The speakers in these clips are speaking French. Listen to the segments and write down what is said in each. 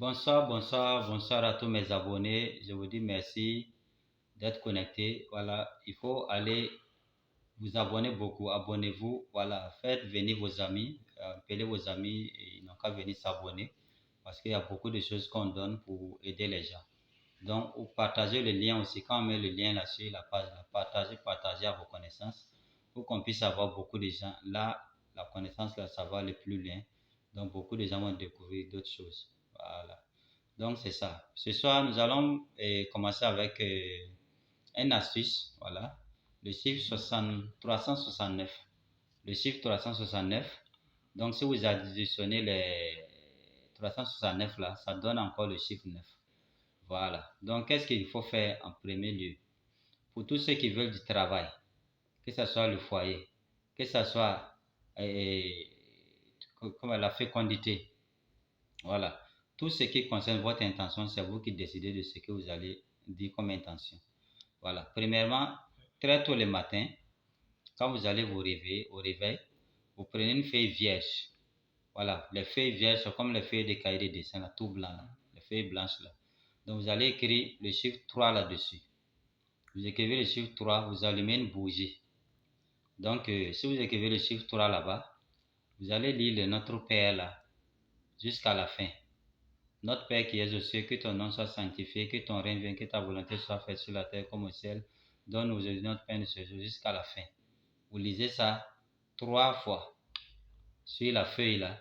Bonsoir, bonsoir, bonsoir à tous mes abonnés. Je vous dis merci d'être connectés. Voilà, il faut aller vous abonner beaucoup. Abonnez-vous. Voilà, faites venir vos amis. Appelez vos amis et ils n'ont qu'à venir s'abonner parce qu'il y a beaucoup de choses qu'on donne pour aider les gens. Donc, vous partagez le lien aussi. Quand on met le lien là sur la page, là, partagez à vos connaissances pour qu'on puisse avoir beaucoup de gens. Là, la connaissance, là, ça va aller plus loin. Donc, beaucoup de gens vont découvrir d'autres choses. Voilà. Donc, c'est ça. Ce soir, nous allons commencer avec une astuce. Voilà. Le chiffre 369. Le chiffre 369. Donc, si vous additionnez les 369 là, ça donne encore le chiffre 9. Voilà. Donc, qu'est-ce qu'il faut faire en premier lieu? Pour tous ceux qui veulent du travail, que ce soit le foyer, que ce soit comme la fécondité, voilà. Tout ce qui concerne votre intention, c'est vous qui décidez de ce que vous allez dire comme intention. Voilà. Premièrement, très tôt le matin, quand vous allez vous réveiller, au réveil, vous prenez une feuille vierge. Voilà. Les feuilles vierges sont comme les feuilles de cahier de dessin, là, tout blanc, là, les feuilles blanches là. Donc vous allez écrire le chiffre 3 là-dessus. Vous écrivez le chiffre 3, vous allumez une bougie. Donc si vous écrivez le chiffre 3 là-bas, vous allez lire le Notre Père là, jusqu'à la fin. Notre Père qui es aux cieux, que ton nom soit sanctifié, que ton règne vienne, que ta volonté soit faite sur la terre comme au ciel. Donne-nous aujourd'hui notre pain de ce jour jusqu'à la fin. Vous lisez ça 3 fois sur la feuille là.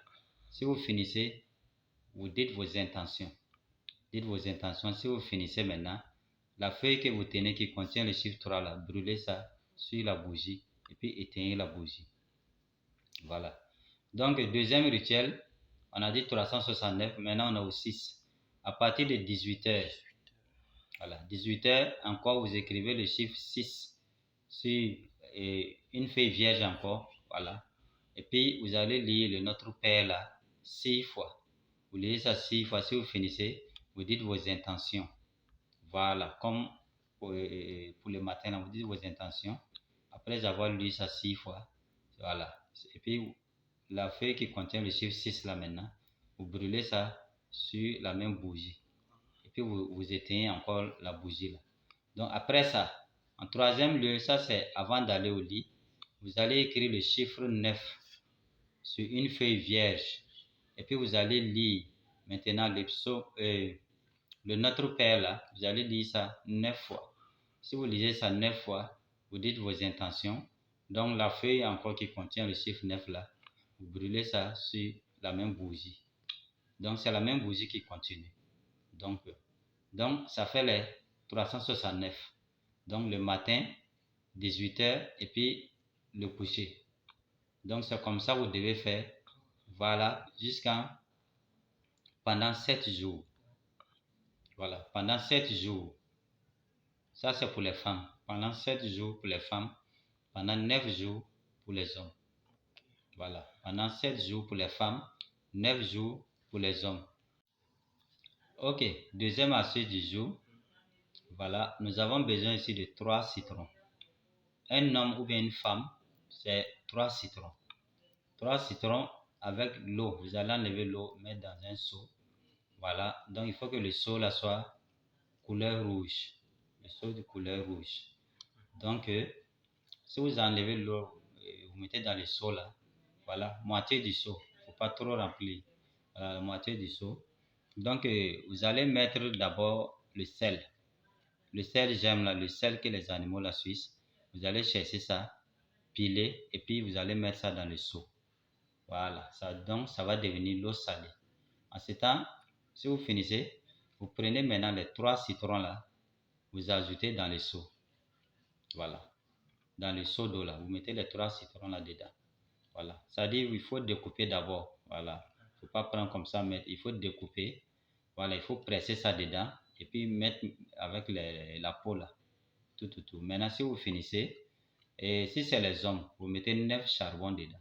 Si vous finissez, vous dites vos intentions. Dites vos intentions. Si vous finissez maintenant, la feuille que vous tenez qui contient le chiffre 3 là, brûlez ça sur la bougie et puis éteignez la bougie. Voilà. Donc, deuxième rituel, on a dit 369, maintenant on a au 6. À partir de 18h, voilà, 18h, encore vous écrivez le chiffre 6 sur une feuille vierge encore, voilà. Et puis vous allez lire le Notre Père là, 6 fois. Vous lisez ça 6 fois, si vous finissez, vous dites vos intentions. Voilà, comme pour le matin, là, vous dites vos intentions. Après avoir lu ça 6 fois, voilà. Et puis la feuille qui contient le chiffre 6 là maintenant, vous brûlez ça sur la même bougie. Et puis vous éteignez encore la bougie là. Donc après ça, en troisième lieu, ça c'est avant d'aller au lit, vous allez écrire le chiffre 9 sur une feuille vierge. Et puis vous allez lire maintenant le Notre Père là, vous allez lire ça 9 fois. Si vous lisez ça 9 fois, vous dites vos intentions. Donc la feuille encore qui contient le chiffre 9 là, vous brûlez ça sur la même bougie. Donc c'est la même bougie qui continue. Donc ça fait les 369. Donc le matin, 18h et puis le coucher. Donc c'est comme ça que vous devez faire. Voilà, jusqu'à pendant 7 jours. Voilà, pendant 7 jours. Ça c'est pour les femmes. Pendant 7 jours pour les femmes. Pendant 9 jours pour les hommes. Voilà, pendant 7 jours pour les femmes. 9 jours pour les hommes. Ok, deuxième astuce du jour. Voilà, nous avons besoin ici de 3 citrons. Un homme ou bien une femme, c'est 3 citrons. 3 citrons avec l'eau. Vous allez enlever l'eau, mettre dans un seau. Voilà, donc il faut que le seau là soit couleur rouge. Le seau de couleur rouge. Donc, si vous enlevez l'eau, vous mettez dans le seau là. Voilà, moitié du seau. Il ne faut pas trop remplir. Voilà, la moitié du seau. Donc, vous allez mettre d'abord le sel. Le sel, j'aime là, le sel que les animaux la suissent. Vous allez chercher ça, piler, et puis vous allez mettre ça dans le seau. Voilà, donc ça va devenir l'eau salée. En ce temps, si vous finissez, vous prenez maintenant les 3 citrons là, vous ajoutez dans le seau. Voilà, dans le seau d'eau là, vous mettez les 3 citrons là dedans. Voilà, ça dit il faut découper d'abord. Voilà, il ne faut pas prendre comme ça, mais il faut découper. Voilà, il faut presser ça dedans et puis mettre avec la peau là. Tout. Maintenant, si vous finissez, et si c'est les hommes, vous mettez 9 charbons dedans.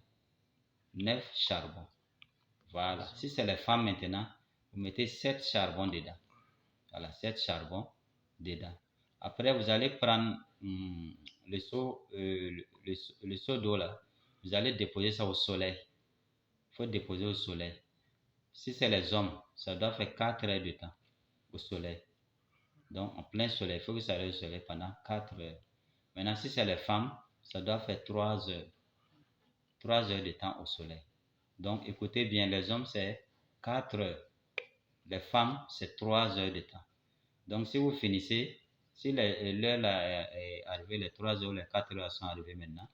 9 charbons. Voilà. Si c'est les femmes maintenant, vous mettez 7 charbons dedans. Voilà, 7 charbons dedans. Après, vous allez prendre le seau d'eau là. Vous allez déposer ça au soleil. Il faut déposer au soleil. Si c'est les hommes, ça doit faire 4 heures de temps au soleil. Donc, en plein soleil, il faut que ça reste au soleil pendant 4 heures. Maintenant, si c'est les femmes, ça doit faire 3 heures. 3 heures de temps au soleil. Donc, écoutez bien, les hommes, c'est 4 heures. Les femmes, c'est 3 heures de temps. Donc, si vous finissez, si l'heure est arrivée, les 3 heures, les 4 heures sont arrivées maintenant,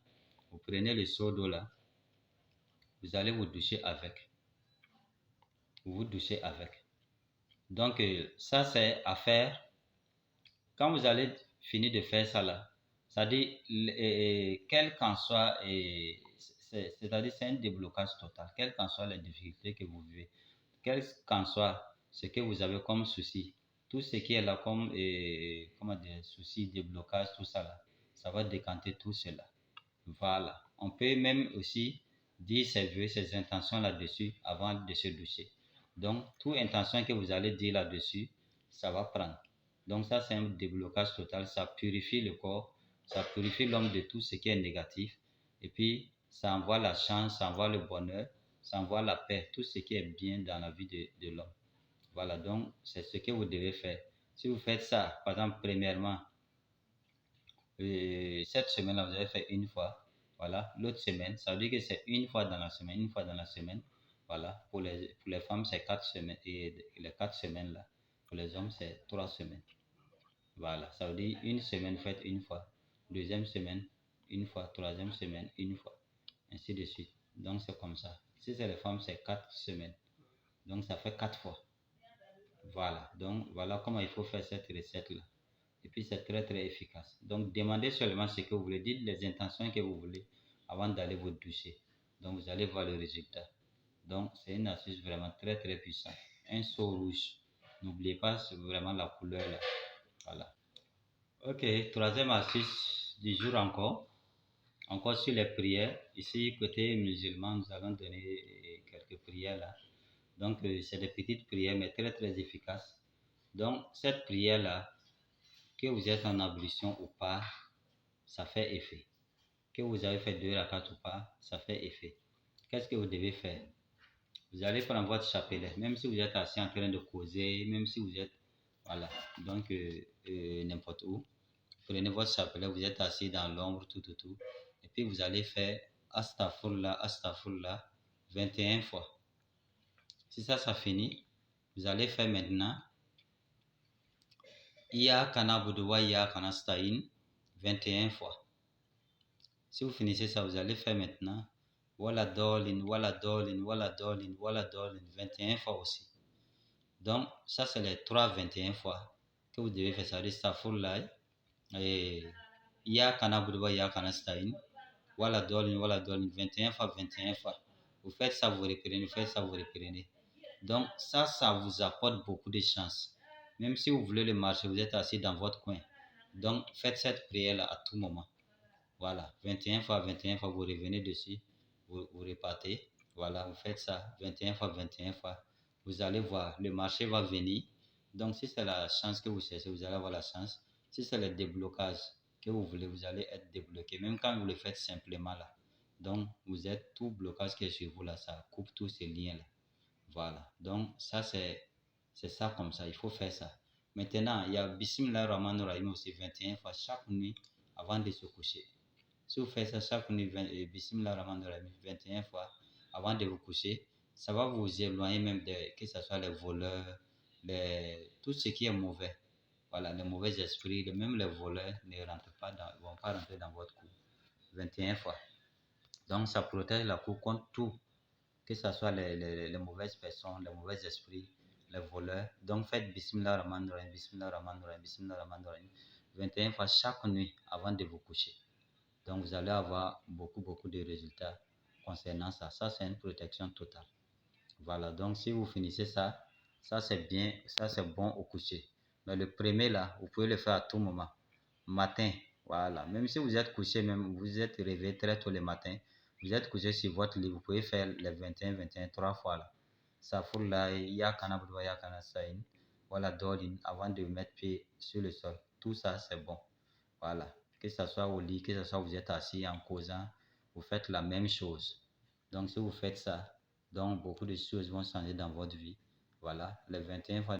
vous prenez le seau d'eau là, vous allez vous doucher avec. Vous vous douchez avec. Donc, ça, c'est à faire. Quand vous allez finir de faire ça là, c'est-à-dire, quel qu'en soit, c'est-à-dire, c'est un déblocage total, quelles qu'en soient les difficultés que vous vivez, quel qu'en soit ce que vous avez comme souci, tout ce qui est là comme, comment dire, souci, déblocage, tout ça là, ça va décanter tout cela. Voilà. On peut même aussi dire ses vœux, ses intentions là-dessus avant de se doucher. Donc, toute intention que vous allez dire là-dessus, ça va prendre. Donc, ça, c'est un déblocage total. Ça purifie le corps, ça purifie l'homme de tout ce qui est négatif. Et puis, ça envoie la chance, ça envoie le bonheur, ça envoie la paix, tout ce qui est bien dans la vie de l'homme. Voilà, donc, c'est ce que vous devez faire. Si vous faites ça, par exemple, premièrement, cette semaine-là, vous avez fait une fois. Voilà. L'autre semaine, ça veut dire que c'est une fois dans la semaine, une fois dans la semaine. Voilà. Pour les femmes, c'est 4 semaines. Et les 4 semaines là, pour les hommes, c'est 3 semaines. Voilà. Ça veut dire une semaine, faites une fois. Deuxième semaine, une fois. Troisième semaine, une fois. Ainsi de suite. Donc, c'est comme ça. Si c'est les femmes, c'est 4 semaines. Donc, ça fait 4 fois. Voilà. Donc, voilà comment il faut faire cette recette-là. Et puis c'est très très efficace. Donc demandez seulement ce que vous voulez, dites les intentions que vous voulez avant d'aller vous doucher. Donc vous allez voir le résultat. Donc c'est une astuce vraiment très très puissante. Un seau rouge. N'oubliez pas vraiment la couleur là. Voilà. Ok, troisième astuce du jour encore. Encore sur les prières. Ici, côté musulman, nous allons donner quelques prières là. Donc c'est des petites prières mais très très efficaces. Donc cette prière là, que vous êtes en ablution ou pas, ça fait effet. Que vous avez fait 2 rakats ou pas, ça fait effet. Qu'est-ce que vous devez faire? Vous allez prendre votre chapelet, même si vous êtes assis en train de causer, même si vous êtes, voilà, donc n'importe où. Prenez votre chapelet, vous êtes assis dans l'ombre, tout. Et puis vous allez faire Astaghfirullah 21 fois. Si ça finit, vous allez faire maintenant Iyyaka na'budu wa iyyaka nasta'in 21 fois. Si vous finissez ça, vous allez faire maintenant Wala dolin, Wala dolin, Wala dolin, Wala dolin 21 fois aussi. Donc, ça, c'est les 21 fois que vous devez faire ça. Astaghfirullah, et Iyyaka na'budu wa iyyaka nasta'in, Wala dolin, 21 fois, 21 fois. Vous faites ça, vous reprenez, vous faites ça, vous reprenez. Donc, ça vous apporte beaucoup de chance. Même si vous voulez le marcher, vous êtes assis dans votre coin. Donc, faites cette prière-là à tout moment. Voilà, 21 fois, 21 fois, vous revenez dessus, vous repartez. Voilà, vous faites ça 21 fois, 21 fois. Vous allez voir, le marché va venir. Donc, si c'est la chance que vous cherchez, vous allez avoir la chance. Si c'est le déblocage que vous voulez, vous allez être débloqué, même quand vous le faites simplement là. Donc, vous êtes tout blocage qui est sur vous là, ça coupe tous ces liens là. Voilà, donc ça c'est ça comme ça, il faut faire ça. Maintenant, il y a Bismillah Rahman Rahim aussi 21 fois chaque nuit avant de se coucher. Si vous faites ça chaque nuit, Bismillah Rahman Rahim 21 fois avant de vous coucher, ça va vous éloigner même que ce soit les voleurs, tout ce qui est mauvais. Voilà, les mauvais esprits, même les voleurs vont pas rentrer dans votre cour. 21 fois. Donc ça protège la cour contre tout, que ce soit les mauvaises personnes, les mauvais esprits, les voleurs. Donc faites Bismillah Rahman Rahim, Bismillah Rahman Rahim, Bismillah Rahman Rahim 21 fois chaque nuit avant de vous coucher. Donc vous allez avoir beaucoup de résultats concernant ça. Ça, c'est une protection totale. Voilà, donc si vous finissez ça, ça c'est bien, ça c'est bon au coucher. Mais le premier là, vous pouvez le faire à tout moment. Matin, voilà. Même si vous êtes couché, même vous êtes réveillé très tôt le matin, vous êtes couché sur votre lit, vous pouvez faire les 21, 3 fois là. Ça fout là, ya kanabudwa, ya kanasain, voilà, dolin, avant de mettre pied sur le sol. Tout ça, c'est bon. Voilà. Que ce soit au lit, que ce soit vous êtes assis en causant, vous faites la même chose. Donc, si vous faites ça, Donc, beaucoup de choses vont changer dans votre vie. Voilà, les 21 fois